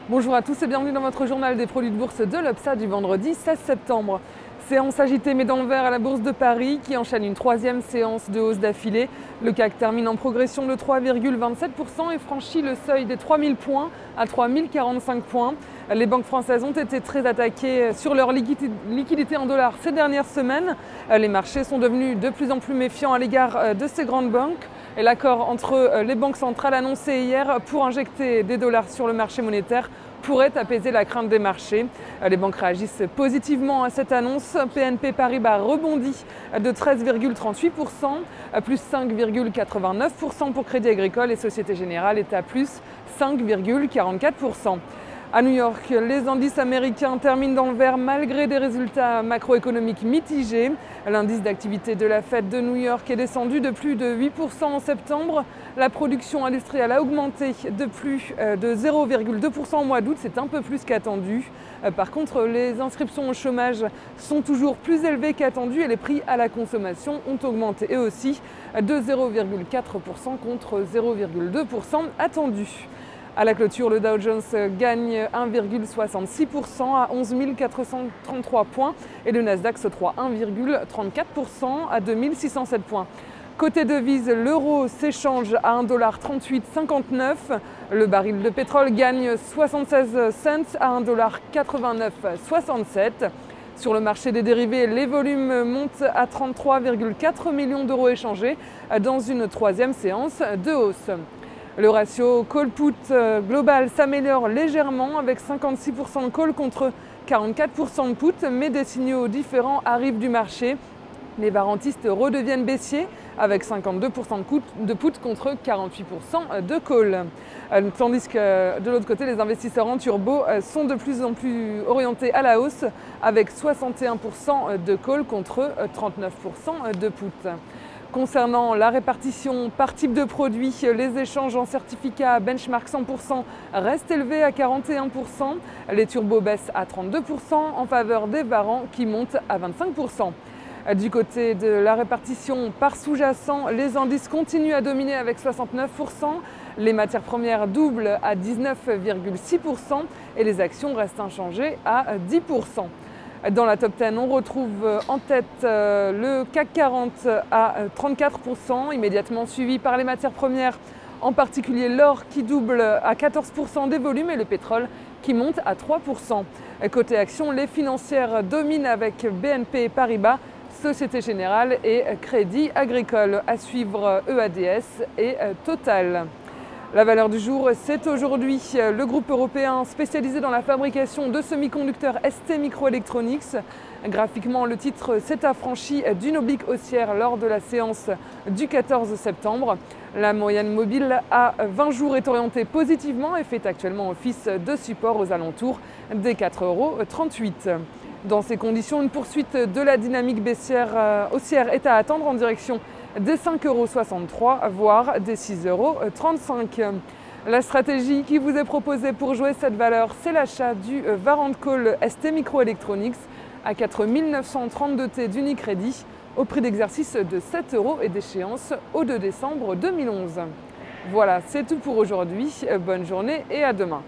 Bonjour à tous et bienvenue dans votre journal des produits de bourse de l'Obsa du vendredi 16 septembre. Séance agitée mais dans le vert à la Bourse de Paris qui enchaîne une troisième séance de hausse d'affilée. Le CAC termine en progression de 3,27% et franchit le seuil des 3000 points à 3045 points. Les banques françaises ont été très attaquées sur leur liquidité en dollars ces dernières semaines. Les marchés sont devenus de plus en plus méfiants à l'égard de ces grandes banques. Et l'accord entre les banques centrales annoncé hier pour injecter des dollars sur le marché monétaire pourrait apaiser la crainte des marchés. Les banques réagissent positivement à cette annonce. BNP Paribas rebondit de 13,38%, plus 5,89% pour Crédit Agricole et Société Générale est à plus 5,44%. À New York, les indices américains terminent dans le vert malgré des résultats macroéconomiques mitigés. L'indice d'activité de la Fed de New York est descendu de plus de 8% en septembre. La production industrielle a augmenté de plus de 0,2% au mois d'août, c'est un peu plus qu'attendu. Par contre, les inscriptions au chômage sont toujours plus élevées qu'attendu et les prix à la consommation ont augmenté eux aussi de 0,4% contre 0,2% attendu. À la clôture, le Dow Jones gagne 1,66% à 11 433 points et le Nasdaq se croît 1,34% à 2607 points. Côté devise, l'euro s'échange à 1,3859 $. Le baril de pétrole gagne 76 cents à 1,8967 $. Sur le marché des dérivés, les volumes montent à 33,4 millions d'euros échangés dans une troisième séance de hausse. Le ratio call-put global s'améliore légèrement avec 56% de call contre 44% de put, mais des signaux différents arrivent du marché. Les varantistes redeviennent baissiers avec 52% de put contre 48% de call. Tandis que de l'autre côté, les investisseurs en turbo sont de plus en plus orientés à la hausse avec 61% de call contre 39% de put. Concernant la répartition par type de produit, les échanges en certificats benchmark 100% restent élevés à 41%. Les turbos baissent à 32% en faveur des varans qui montent à 25%. Du côté de la répartition par sous-jacent, les indices continuent à dominer avec 69%. Les matières premières doublent à 19,6% et les actions restent inchangées à 10%. Dans la top 10, on retrouve en tête le CAC 40 à 34%, immédiatement suivi par les matières premières, en particulier l'or qui double à 14% des volumes et le pétrole qui monte à 3%. Côté actions, les financières dominent avec BNP Paribas, Société Générale et Crédit Agricole. À suivre EADS et Total. La valeur du jour, c'est aujourd'hui le groupe européen spécialisé dans la fabrication de semi-conducteurs STMicroelectronics. Graphiquement, le titre s'est affranchi d'une oblique haussière lors de la séance du 14 septembre. La moyenne mobile à 20 jours est orientée positivement et fait actuellement office de support aux alentours des 4,38 €. Dans ces conditions, une poursuite de la dynamique haussière est à attendre en direction des 5,63 €, voire des 6,35 €. La stratégie qui vous est proposée pour jouer cette valeur, c'est l'achat du Warrant Call STMicroelectronics à 4 932 T d'Unicredit au prix d'exercice de 7 € et d'échéance au 2 décembre 2011. Voilà, c'est tout pour aujourd'hui. Bonne journée et à demain.